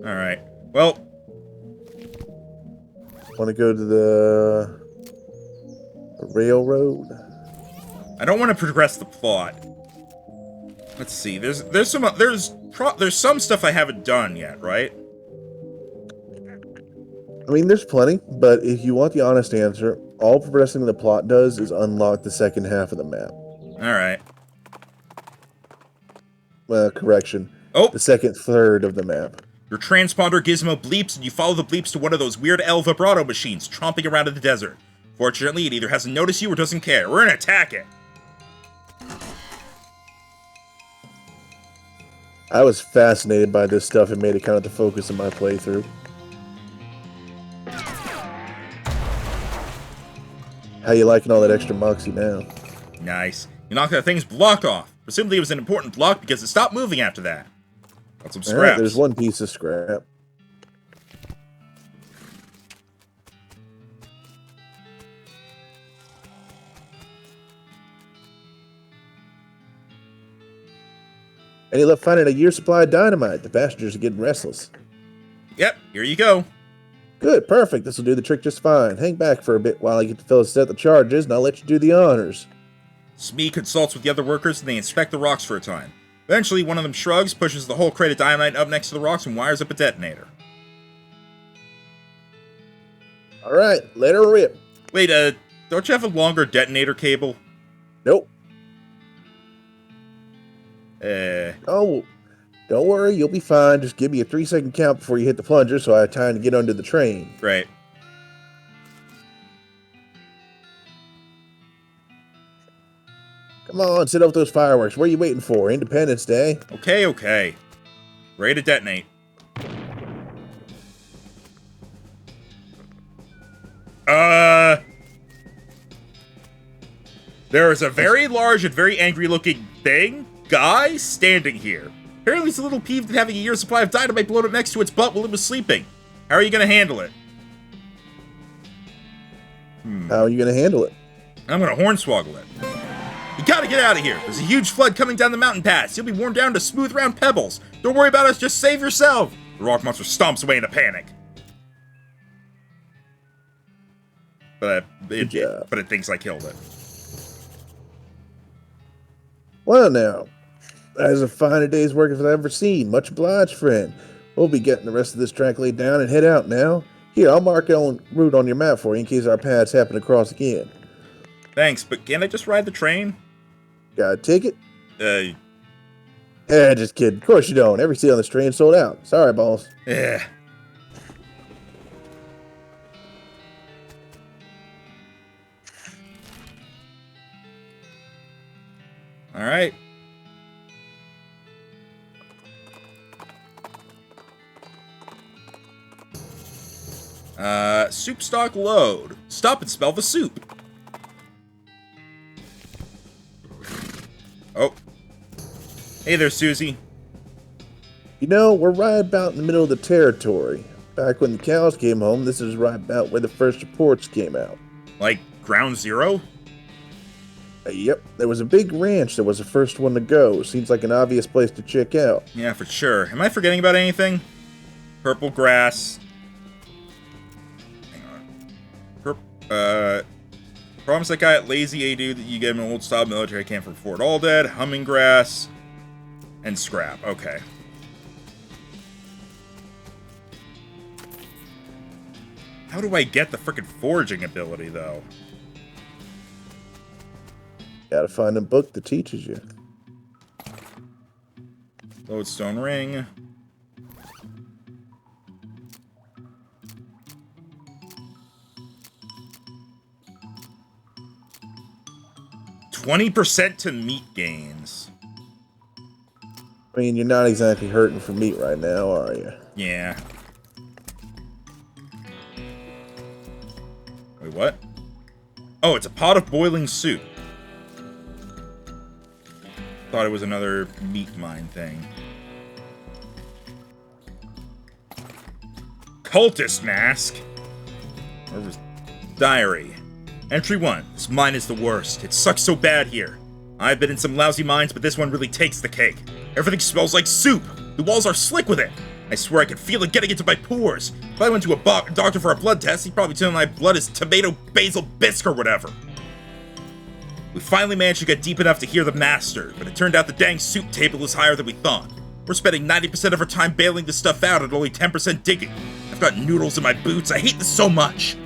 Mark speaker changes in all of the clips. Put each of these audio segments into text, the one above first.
Speaker 1: Alright. Well...
Speaker 2: Want to go to the railroad?
Speaker 1: I don't want to progress the plot. Let's see. There's some stuff I haven't done yet, right?
Speaker 2: I mean, there's plenty, but if you want the honest answer, all progressing the plot does is unlock the second half of the map.
Speaker 1: Alright.
Speaker 2: Correction.
Speaker 1: Oh!
Speaker 2: The second third of the map.
Speaker 1: Your transponder gizmo bleeps, and you follow the bleeps to one of those weird El vibrato machines tromping around in the desert. Fortunately, it either hasn't noticed you or doesn't care. We're gonna attack it!
Speaker 2: I was fascinated by this stuff and made it kind of the focus of my playthrough. How you liking all that extra moxie now?
Speaker 1: Nice. You knocked that thing's block off. Presumably it was an important block because it stopped moving after that. Got some scraps.
Speaker 2: Alright, there's one piece of scrap. And he left finding a year's supply of dynamite. The passengers are getting restless.
Speaker 1: Yep, here you go.
Speaker 2: Good, perfect. This will do the trick just fine. Hang back for a bit while I get the fellas set the charges, and I'll let you do the honors.
Speaker 1: Smee consults with the other workers, and they inspect the rocks for a time. Eventually, one of them shrugs, pushes the whole crate of dynamite up next to the rocks, and wires up a detonator.
Speaker 2: Alright, let her rip.
Speaker 1: Wait, don't you have a longer detonator cable?
Speaker 2: Nope.
Speaker 1: Oh,
Speaker 2: don't worry, you'll be fine. Just give me a 3-second count before you hit the plunger so I have time to get under the train.
Speaker 1: Right.
Speaker 2: Come on, set off those fireworks. What are you waiting for? Independence Day?
Speaker 1: Okay. Ready to detonate. There is a very large and very angry-looking guy standing here. Apparently he's a little peeved at having a year's supply of dynamite blown up next to its butt while it was sleeping. How are you gonna handle it?
Speaker 2: How are you gonna handle it?
Speaker 1: I'm gonna hornswoggle it. You gotta get out of here. There's a huge flood coming down the mountain pass. You'll be worn down to smooth round pebbles. Don't worry about us, just save yourself. The rock monster stomps away in a panic. But it thinks I killed it.
Speaker 2: Well now, that is a fine a day's work as I've ever seen. Much obliged, friend. We'll be getting the rest of this track laid down and head out now. Here, I'll mark a route on your map for you in case our paths happen to cross again.
Speaker 1: Thanks, but can't I just ride the train?
Speaker 2: Got a ticket? Just kidding. Of course you don't. Every seat on this train sold out. Sorry, boss.
Speaker 1: Yeah. Alright. Soup stock load. Stop and smell the soup. Oh. Hey there, Susie.
Speaker 2: You know, we're right about in the middle of the territory. Back when the cows came home, this is right about where the first reports came out.
Speaker 1: Like, ground zero?
Speaker 2: Yep, there was a big ranch that was the first one to go. Seems like an obvious place to check out.
Speaker 1: Yeah, for sure. Am I forgetting about anything? Purple grass. Hang on. Promise that guy at Lazy A Dude that you get him an old-style military camp from Fort All-Dead, humming grass, and scrap. Okay. How do I get the frickin' foraging ability, though?
Speaker 2: Gotta find a book that teaches you.
Speaker 1: Lodestone ring. %20 to meat gains.
Speaker 2: I mean, you're not exactly hurting for meat right now, are you?
Speaker 1: Yeah. Wait, what? Oh, it's a pot of boiling soup. Thought it was another meat mine thing. Cultist mask. Where was diary? Entry 1. This mine is the worst. It sucks so bad here. I've been in some lousy mines, but this one really takes the cake. Everything smells like soup. The walls are slick with it. I swear I could feel it getting into my pores. If I went to a doctor for a blood test, he'd probably tell me my blood is tomato basil bisque or whatever. We finally managed to get deep enough to hear the master, but it turned out the dang soup table is higher than we thought. We're spending 90% of our time bailing this stuff out and only 10% digging. I've got noodles in my boots. I hate this so much.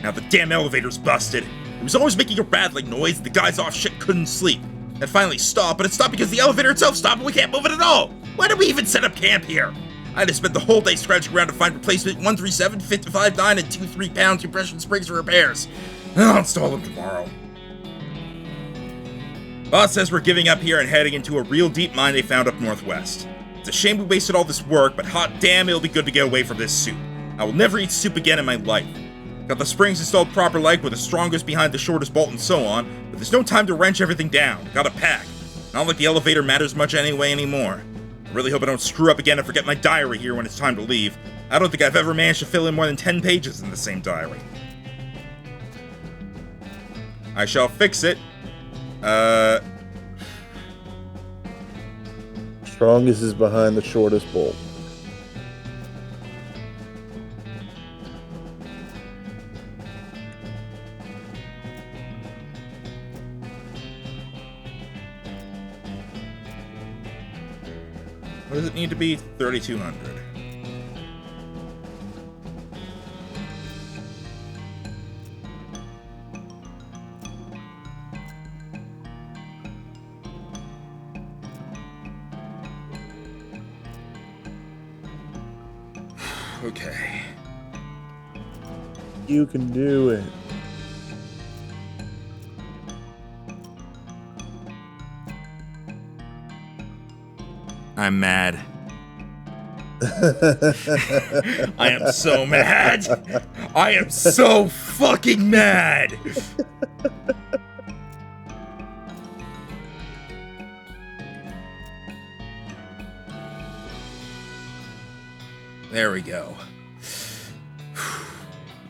Speaker 1: Now the damn elevator's busted. It was always making a rattling noise and the guys off shit couldn't sleep. It finally stopped, but it stopped because the elevator itself stopped and we can't move it at all. Why did we even set up camp here? I had to spend the whole day scratching around to find replacement 137, 559, and 23-pound compression springs for repairs. I'll install them tomorrow. Boss says we're giving up here and heading into a real deep mine they found up northwest. It's a shame we wasted all this work, but hot damn it'll be good to get away from this soup. I will never eat soup again in my life. Got the springs installed proper like with the strongest behind the shortest bolt and so on, but there's no time to wrench everything down. Gotta pack. Not like the elevator matters much anyway anymore. I really hope I don't screw up again and forget my diary here when it's time to leave. I don't think I've ever managed to fill in more than 10 pages in the same diary. I shall fix it.
Speaker 2: Strongest is behind the shortest bolt.
Speaker 1: What does it need to be? 3,200. Okay.
Speaker 2: You can do it.
Speaker 1: I'm mad. I am so mad. I am so fucking mad. There we go.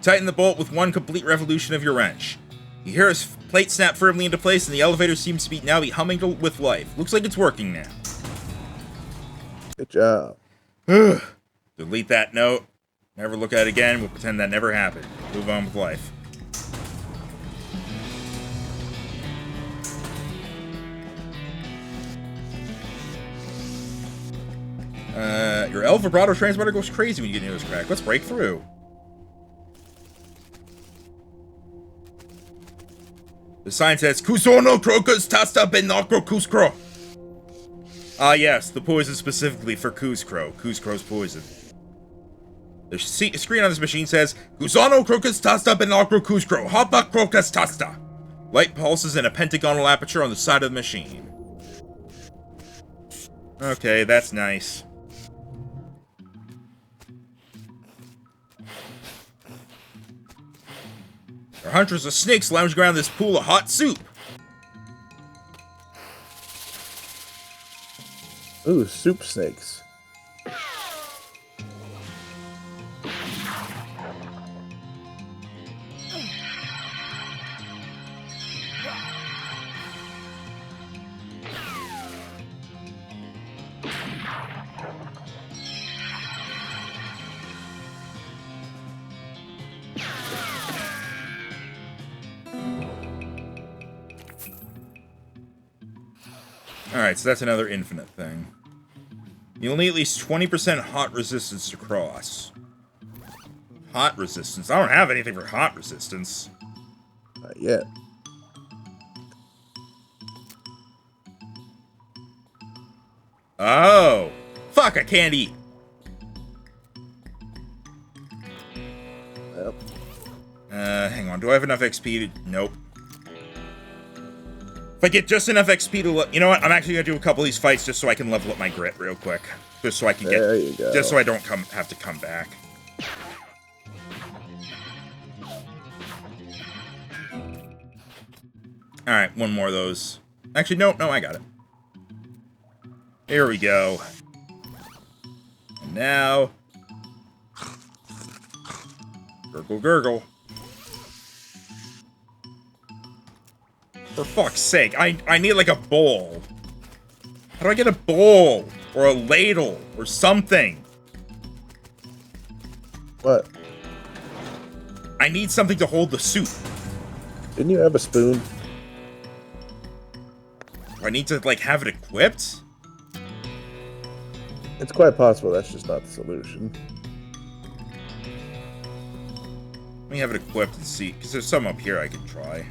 Speaker 1: Tighten the bolt with one complete revolution of your wrench. You hear his plate snap firmly into place and the elevator seems to now be humming with life. Looks like it's working now.
Speaker 2: Good job.
Speaker 1: Delete that note. Never look at it again. We'll pretend that never happened. Move on with life. Your El Vibrato transporter goes crazy when you get near this crack. Let's break through. The sign says, Kusono crocus tasta benocro kuskro. Ah, yes, the poison specifically for Kuzcrow. Kuzcrow's poison. The screen on this machine says, Kusano crocus tasta benocro Kuzcrow. Hapa crocus tasta. Light pulses in a pentagonal aperture on the side of the machine. Okay, that's nice. There are hundreds of snakes lounging around this pool of hot soup.
Speaker 2: Ooh, soup snakes.
Speaker 1: Alright, so that's another infinite thing. You'll need at least 20% hot resistance to cross. Hot resistance? I don't have anything for hot resistance.
Speaker 2: Not yet.
Speaker 1: Oh! Fuck, I can't eat!
Speaker 2: Yep.
Speaker 1: Hang on, do I have enough XP to... Nope. If I get just enough XP to... You know what? I'm actually gonna do a couple of these fights just so I can level up my grit real quick. Just so I can get...
Speaker 2: There you go.
Speaker 1: Just so I don't have to come back. Alright, one more of those. Actually, no, I got it. Here we go. And now... Gurgle, gurgle. For fuck's sake, I need like a bowl. How do I get a bowl? Or a ladle? Or something?
Speaker 2: What?
Speaker 1: I need something to hold the soup.
Speaker 2: Didn't you have a spoon?
Speaker 1: I need to, like, have it equipped?
Speaker 2: It's quite possible that's just not the solution.
Speaker 1: Let me have it equipped and see, because there's some up here I can try.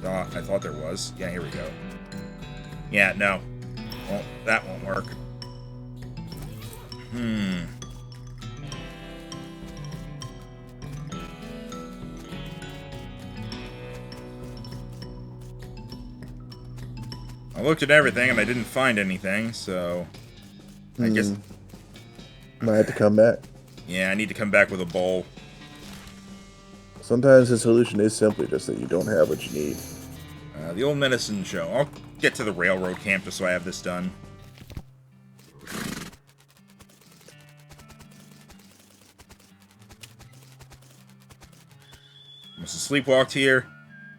Speaker 1: I thought there was. Yeah, here we go. Yeah, no. Well, that won't work. I looked at everything and I didn't find anything, so I guess
Speaker 2: Might have to come back.
Speaker 1: yeah, I need to come back with a bowl.
Speaker 2: Sometimes the solution is simply just that you don't have what you need.
Speaker 1: The old medicine show. I'll get to the railroad camp just so I have this done. Must have sleepwalked here.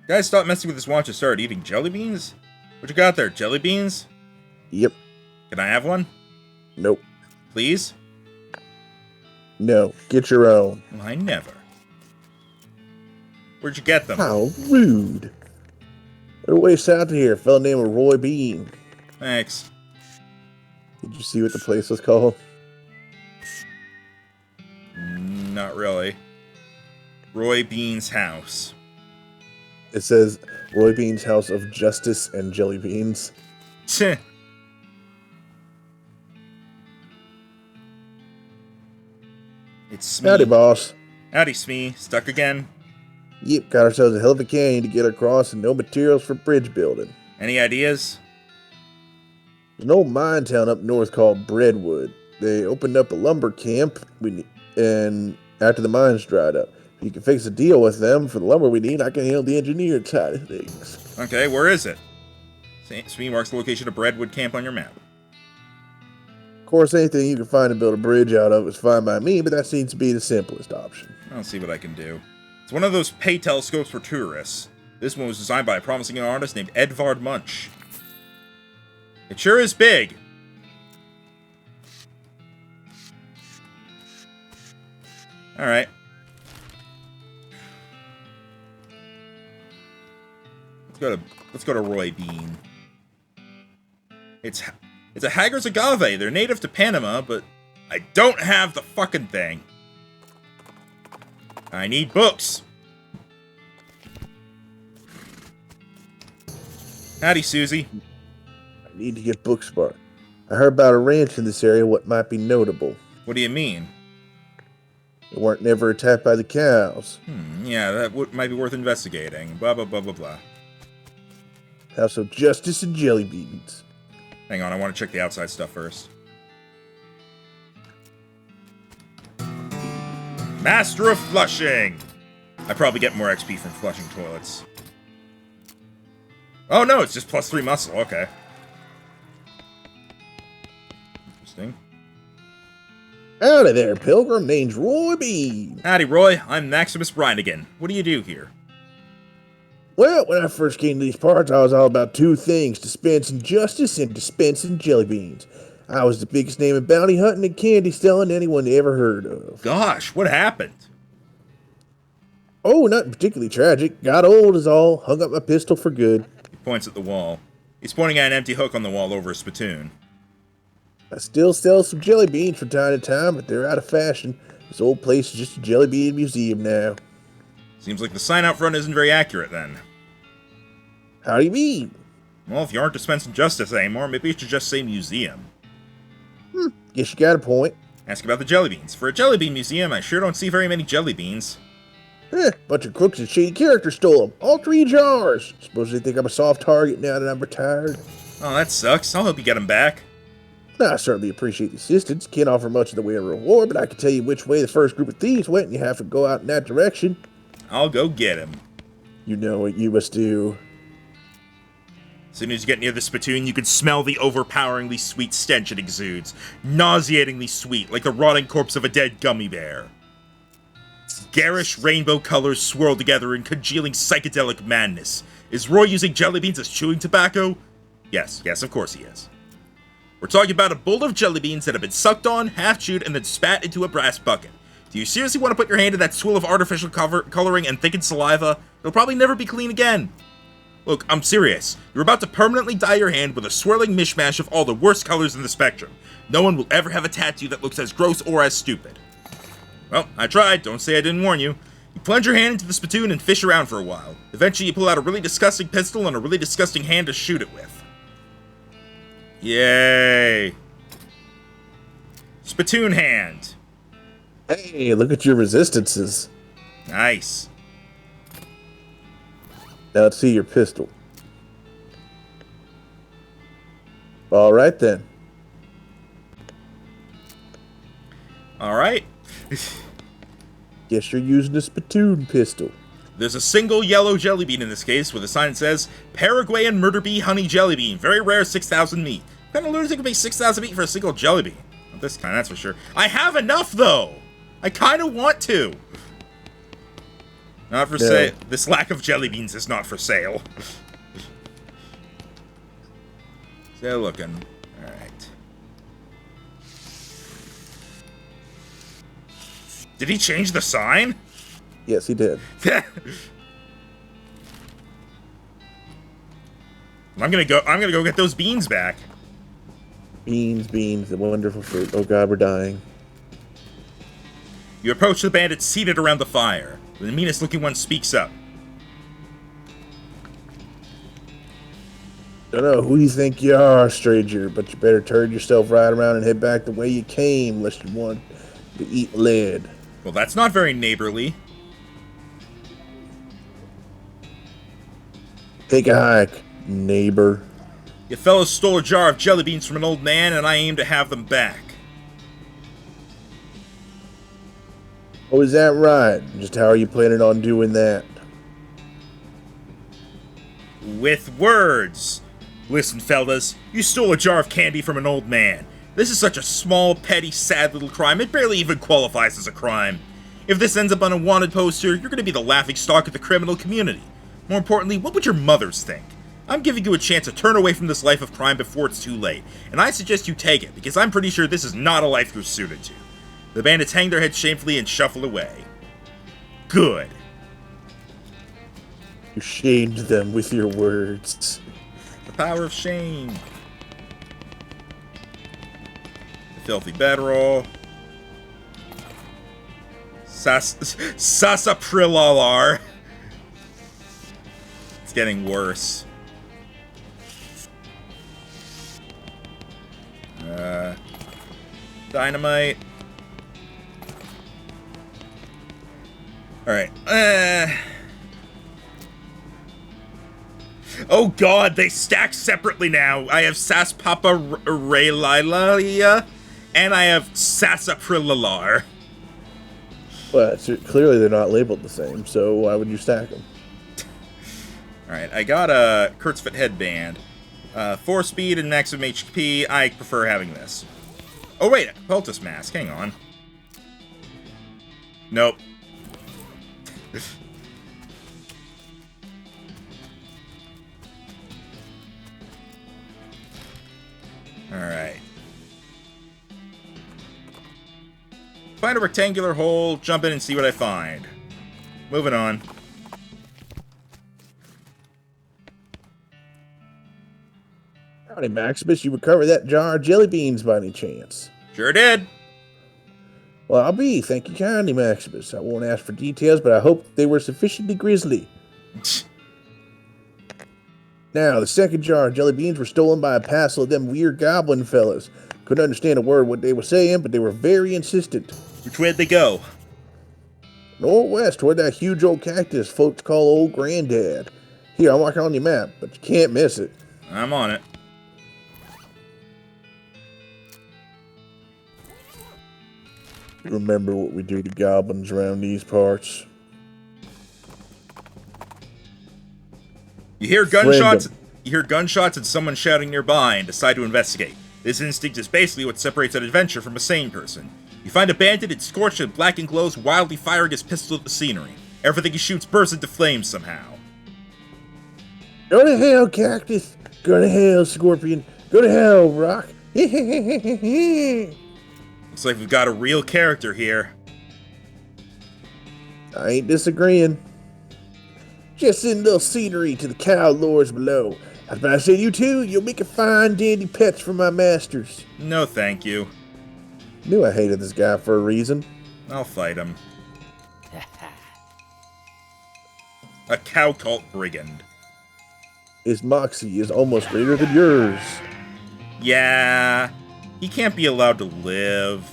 Speaker 1: Guys, stop messing with this watch and start eating jelly beans? What you got there, jelly beans?
Speaker 2: Yep.
Speaker 1: Can I have one?
Speaker 2: Nope.
Speaker 1: Please?
Speaker 2: No. Get your own.
Speaker 1: Well, I never. Where'd you get them?
Speaker 2: How rude. Right away south of here, a fellow named Roy Bean.
Speaker 1: Thanks.
Speaker 2: Did you see what the place was called?
Speaker 1: Not really. Roy Bean's house.
Speaker 2: It says Roy Bean's House of Justice and Jellybeans.
Speaker 1: Tch. It's Smee.
Speaker 2: Howdy, boss.
Speaker 1: Howdy, Smee. Stuck again?
Speaker 2: Yep, got ourselves a hell of a canyon to get across and no materials for bridge building.
Speaker 1: Any ideas?
Speaker 2: There's an old mine town up north called Breadwood. They opened up a lumber camp, and after the mines dried up. If you can fix a deal with them for the lumber we need, I can handle the engineered side of things.
Speaker 1: Okay, where is it? Smee marks the location of Breadwood Camp on your map.
Speaker 2: Of course, anything you can find to build a bridge out of is fine by me, but that seems to be the simplest option.
Speaker 1: I'll see what I can do. It's one of those pay telescopes for tourists. This one was designed by a promising artist named Edvard Munch. It sure is big. Alright. Let's go to Roy Bean. It's a Hager's agave. They're native to Panama, but I don't have the fucking thing. I need books. Howdy, Susie.
Speaker 2: I need to get book smart. I heard about a ranch in this area what might be notable.
Speaker 1: What do you mean?
Speaker 2: They weren't never attacked by the cows.
Speaker 1: Yeah, that might be worth investigating. Blah, blah, blah, blah, blah.
Speaker 2: House of Justice and Jellybeans.
Speaker 1: Hang on, I want to check the outside stuff first. Master of Flushing! I probably get more XP from flushing toilets. Oh no, it's just +3 muscle, okay. Interesting.
Speaker 2: Howdy there, pilgrim. Name's Roy Bean.
Speaker 1: Howdy, Roy. I'm Maximus Brinigan. What do you do here?
Speaker 2: Well, when I first came to these parts, I was all about two things: dispensing justice and dispensing jellybeans. I was the biggest name in bounty hunting and candy stealing anyone ever heard of.
Speaker 1: Gosh, what happened?
Speaker 2: Oh, nothing particularly tragic. Got old is all. Hung up my pistol for good.
Speaker 1: He points at the wall. He's pointing at an empty hook on the wall over a spittoon.
Speaker 2: I still sell some jelly beans from time to time, but they're out of fashion. This old place is just a jelly bean museum now.
Speaker 1: Seems like the sign out front isn't very accurate then.
Speaker 2: How do you mean?
Speaker 1: Well, if you aren't dispensing justice anymore, maybe you should just say museum.
Speaker 2: Guess you got a point.
Speaker 1: Ask about the jelly beans. For a jelly bean museum, I sure don't see very many jelly beans.
Speaker 2: Bunch of crooks and shady characters stole them. All 3 jars. Suppose they think I'm a soft target now that I'm retired.
Speaker 1: Oh, that sucks. I'll help you get them back.
Speaker 2: I certainly appreciate the assistance. Can't offer much in the way of reward, but I can tell you which way the first group of thieves went, and you have to go out in that direction.
Speaker 1: I'll go get him.
Speaker 2: You know what you must do.
Speaker 1: As soon as you get near the spittoon, you can smell the overpoweringly sweet stench it exudes. Nauseatingly sweet, like the rotting corpse of a dead gummy bear. Garish rainbow colors swirl together in congealing psychedelic madness. Is Roy using jelly beans as chewing tobacco? Yes, of course he is. We're talking about a bowl of jelly beans that have been sucked on, half chewed, and then spat into a brass bucket. Do you seriously want to put your hand in that swill of artificial coloring and thickened saliva? It'll probably never be clean again. Look, I'm serious. You're about to permanently dye your hand with a swirling mishmash of all the worst colors in the spectrum. No one will ever have a tattoo that looks as gross or as stupid. Well, I tried. Don't say I didn't warn you. You plunge your hand into the spittoon and fish around for a while. Eventually, you pull out a really disgusting pistol and a really disgusting hand to shoot it with. Yay. Spittoon hand.
Speaker 2: Hey, look at your resistances.
Speaker 1: Nice.
Speaker 2: Now let's see your pistol. All right, then.
Speaker 1: All right.
Speaker 2: Guess you're using a spittoon pistol.
Speaker 1: There's a single yellow jelly bean in this case, with a sign that says, Paraguayan murder bee honey jelly bean. Very rare, 6,000 meat. What kind of lunatic can pay 6,000 meat for a single jelly bean? Not this kind, that's for sure. I have enough, though! I kind of want to. Not for sale. This lack of jelly beans is not for sale. Still looking. Alright. Did he change the sign?
Speaker 2: Yes, he did.
Speaker 1: I'm gonna go get those beans back.
Speaker 2: Beans, the wonderful fruit. Oh god, we're dying.
Speaker 1: You approach the bandits seated around the fire. The meanest looking one speaks up.
Speaker 2: Don't know who you think you are, stranger, but you better turn yourself right around and head back the way you came, unless you want to eat lead.
Speaker 1: Well, that's not very neighborly.
Speaker 2: Take a hike, neighbor.
Speaker 1: You fellows stole a jar of jelly beans from an old man, and I aim to have them back.
Speaker 2: Oh, is that right? Just how are you planning on doing that?
Speaker 1: With words. Listen, fellas, you stole a jar of candy from an old man. This is such a small, petty, sad little crime, it barely even qualifies as a crime. If this ends up on a wanted poster, you're gonna be the laughingstock of the criminal community. More importantly, what would your mothers think? I'm giving you a chance to turn away from this life of crime before it's too late, and I suggest you take it, because I'm pretty sure this is not a life you're suited to. The bandits hang their heads shamefully and shuffle away. Good.
Speaker 2: You shamed them with your words.
Speaker 1: The power of shame. The filthy bedroll. Sasapa. It's getting worse. Dynamite. Alright. Oh god, they stack separately now. I have sasapa Raylalia, and I have sasaprilalar.
Speaker 2: Well, clearly they're not labeled the same, so why would you stack them?
Speaker 1: Alright, I got a Kurtzfit headband. 4 speed and maximum HP. I prefer having this. Oh wait, poultice mask. Hang on. Nope. Alright. Find a rectangular hole, jump in and see what I find. Moving on.
Speaker 2: Howdy, Maximus. You recovered that jar of jelly beans by any chance?
Speaker 1: Sure did.
Speaker 2: Well, I'll be. Thank you kindly, Maximus. I won't ask for details, but I hope they were sufficiently grisly. Now, the second jar of jelly beans were stolen by a passel of them weird goblin fellas. Couldn't understand a word what they were saying, but they were very insistent.
Speaker 1: Which way'd they go?
Speaker 2: Northwest, toward that huge old cactus folks call Old Granddad. Here, I'll mark it on your map, but you can't miss it.
Speaker 1: I'm on it.
Speaker 2: You remember what we do to goblins around these parts?
Speaker 1: You hear gunshots. You hear gunshots and someone shouting nearby and decide to investigate. This instinct is basically what separates an adventure from a sane person. You find a bandit, it's scorched and blackened glows, wildly firing his pistol at the scenery. Everything he shoots bursts into flames somehow.
Speaker 2: Go to hell, cactus! Go to hell, scorpion! Go to hell, rock!
Speaker 1: Looks like we've got a real character here.
Speaker 2: I ain't disagreeing. Just send a little scenery to the cow lords below. I was about to say, you two, you'll make a fine dandy pets for my masters.
Speaker 1: No, thank you.
Speaker 2: Knew I hated this guy for a reason.
Speaker 1: I'll fight him. A cow cult brigand.
Speaker 2: His moxie is almost greater than yours.
Speaker 1: Yeah, he can't be allowed to live.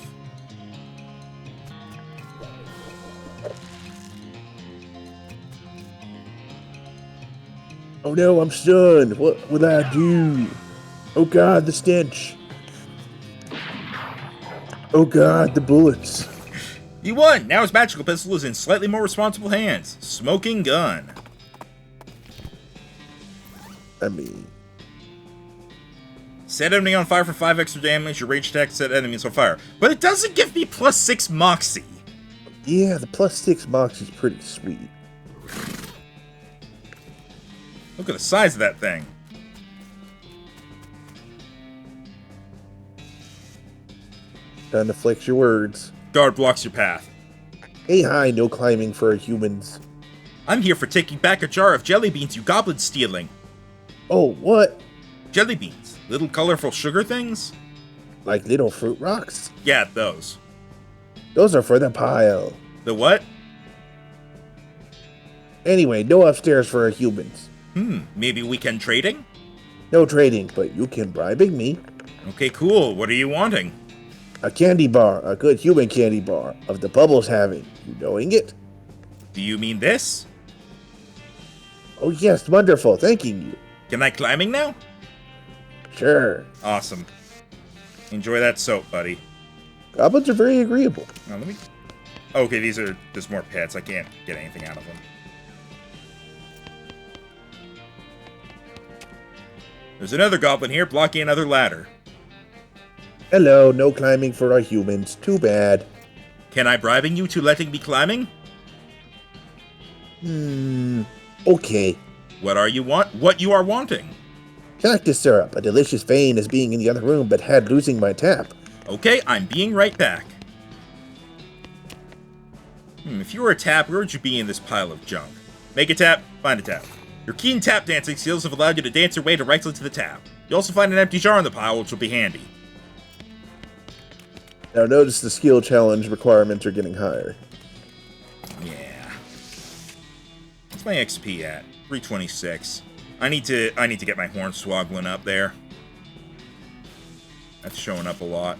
Speaker 2: Oh no, I'm stunned. What will I do? Oh god, the stench. Oh god, the bullets.
Speaker 1: You won! Now his magical pistol is in slightly more responsible hands. Smoking gun.
Speaker 2: I mean...
Speaker 1: Set enemy on fire for 5 extra damage. Your rage attack set enemies on fire. But it doesn't give me +6 moxie.
Speaker 2: Yeah, the +6 moxie's pretty sweet.
Speaker 1: Look at the size of that thing.
Speaker 2: Time to flex your words.
Speaker 1: Guard blocks your path.
Speaker 2: Hey hi, no climbing for humans.
Speaker 1: I'm here for taking back a jar of jellybeans you goblin stealing.
Speaker 2: Oh, what?
Speaker 1: Jellybeans. Little colorful sugar things?
Speaker 2: Like little fruit rocks?
Speaker 1: Yeah, those.
Speaker 2: Those are for the pile.
Speaker 1: The what?
Speaker 2: Anyway, no upstairs for humans.
Speaker 1: Maybe weekend trading?
Speaker 2: No trading, but you can bribing me.
Speaker 1: Okay, cool. What are you wanting?
Speaker 2: A candy bar, a good human candy bar, of the bubbles having. You knowing it?
Speaker 1: Do you mean this?
Speaker 2: Oh yes, wonderful, thanking you.
Speaker 1: Can I climbing now?
Speaker 2: Sure.
Speaker 1: Awesome. Enjoy that soap, buddy.
Speaker 2: Goblins are very agreeable.
Speaker 1: Now, let me... Okay, there's more pets. I can't get anything out of them. There's another goblin here blocking another ladder.
Speaker 2: Hello, no climbing for our humans. Too bad.
Speaker 1: Can I bribing you to letting me climbing?
Speaker 2: Okay.
Speaker 1: What you are wanting?
Speaker 2: Cactus syrup. A delicious vein as being in the other room, but had losing my tap.
Speaker 1: Okay, I'm being right back. If you were a tap, where would you be in this pile of junk? Make a tap, find a tap. Your keen tap dancing skills have allowed you to dance your way directly to the tap. You also find an empty jar in the pile, which will be handy.
Speaker 2: Now notice the skill challenge requirements are getting higher.
Speaker 1: Yeah. What's my XP at? 326. I need to get my hornswoggling up there. That's showing up a lot.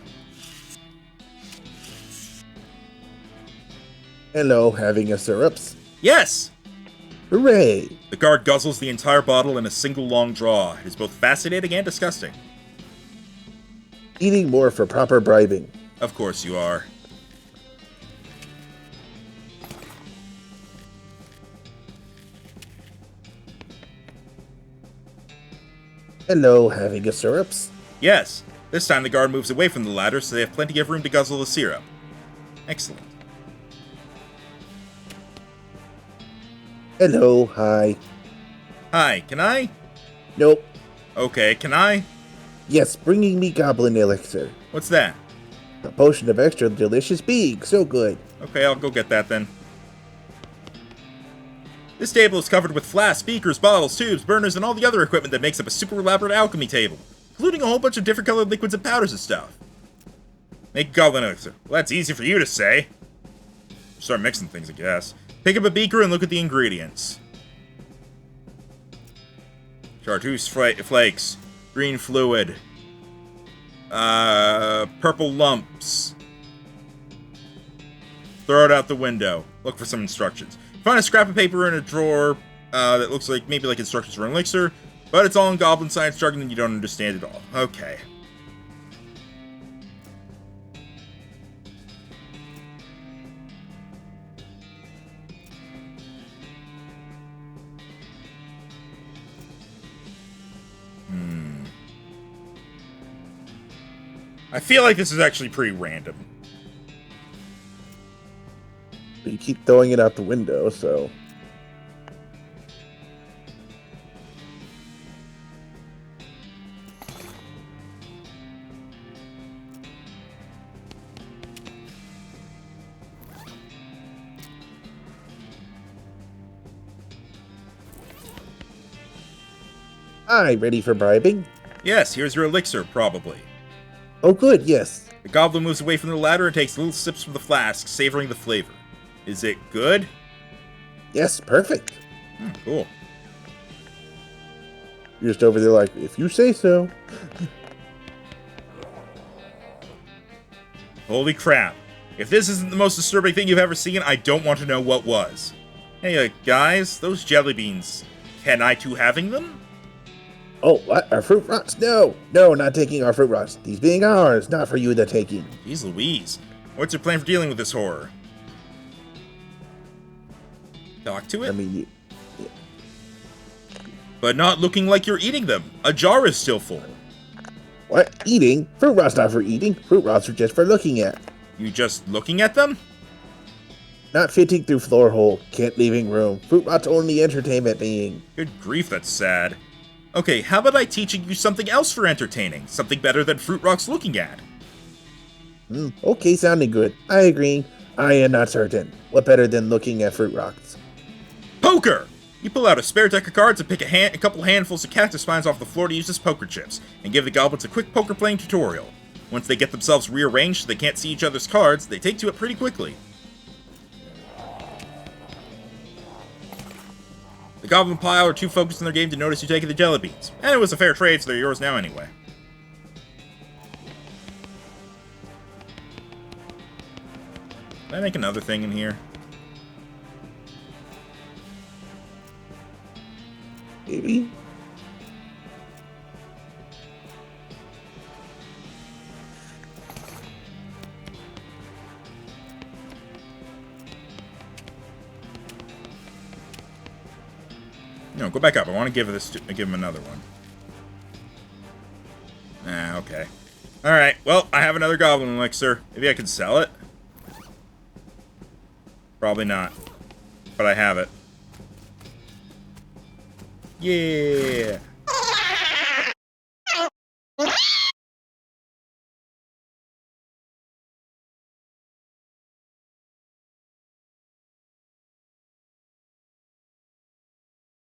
Speaker 2: Hello, having a syrups?
Speaker 1: Yes!
Speaker 2: Hooray!
Speaker 1: The guard guzzles the entire bottle in a single long draw. It is both fascinating and disgusting.
Speaker 2: Eating more for proper bribing.
Speaker 1: Of course you are.
Speaker 2: Hello, having a syrups?
Speaker 1: Yes. This time the guard moves away from the ladder so they have plenty of room to guzzle the syrup. Excellent.
Speaker 2: Hello, hi.
Speaker 1: Hi, can I?
Speaker 2: Nope.
Speaker 1: Okay, can I?
Speaker 2: Yes, bringing me goblin elixir.
Speaker 1: What's that?
Speaker 2: A potion of extra delicious being, so good.
Speaker 1: Okay, I'll go get that then. This table is covered with flasks, beakers, bottles, tubes, burners, and all the other equipment that makes up a super elaborate alchemy table, including a whole bunch of different colored liquids and powders and stuff. Make goblin elixir. Well, that's easy for you to say. Start mixing things, I guess. Pick up a beaker and look at the ingredients. Chartreuse flakes, green fluid, purple lumps. Throw it out the window. Look for some instructions. Find a scrap of paper in a drawer that looks like maybe like instructions for an elixir, but it's all in goblin science jargon and you don't understand it all. Okay. I feel like this is actually pretty random.
Speaker 2: But you keep throwing it out the window, so... Aye, ready for bribing?
Speaker 1: Yes, here's your elixir, probably.
Speaker 2: Oh, good, yes.
Speaker 1: The goblin moves away from the ladder and takes little sips from the flask, savoring the flavor. Is it good?
Speaker 2: Yes, perfect.
Speaker 1: Cool.
Speaker 2: You're just over there like, if you say so.
Speaker 1: Holy crap. If this isn't the most disturbing thing you've ever seen, I don't want to know what was. Hey, guys, those jellybeans. Can I too having them?
Speaker 2: Oh, what? Our fruit rots? No, no, not taking our fruit rots. These being ours, not for you the taking.
Speaker 1: Jeez Louise. What's your plan for dealing with this horror? Talk to it?
Speaker 2: I mean,
Speaker 1: But not looking like you're eating them. A jar is still full.
Speaker 2: what? Eating? Fruit rots not for eating. Fruit rots are just for looking at.
Speaker 1: You just looking at them?
Speaker 2: Not fitting through floor hole. Can't leaving room. Fruit rots only entertainment being.
Speaker 1: Good grief, that's sad. Okay, how about I teaching you something else for entertaining? Something better than fruit rocks looking at?
Speaker 2: Okay, sounding good. I agree. I am not certain. What better than looking at fruit rocks?
Speaker 1: Poker! You pull out a spare deck of cards and pick a couple handfuls of cactus spines off the floor to use as poker chips, and give the goblins a quick poker playing tutorial. Once they get themselves rearranged so they can't see each other's cards, they take to it pretty quickly. The goblin pile are too focused on their game to notice you taking the jellybeans, and it was a fair trade, so they're yours now anyway. Can I make another thing in here?
Speaker 2: Maybe?
Speaker 1: No, go back up. I want to give him another one. Ah, okay. Alright, well, I have another goblin elixir. Maybe I can sell it? Probably not. But I have it. Yeah!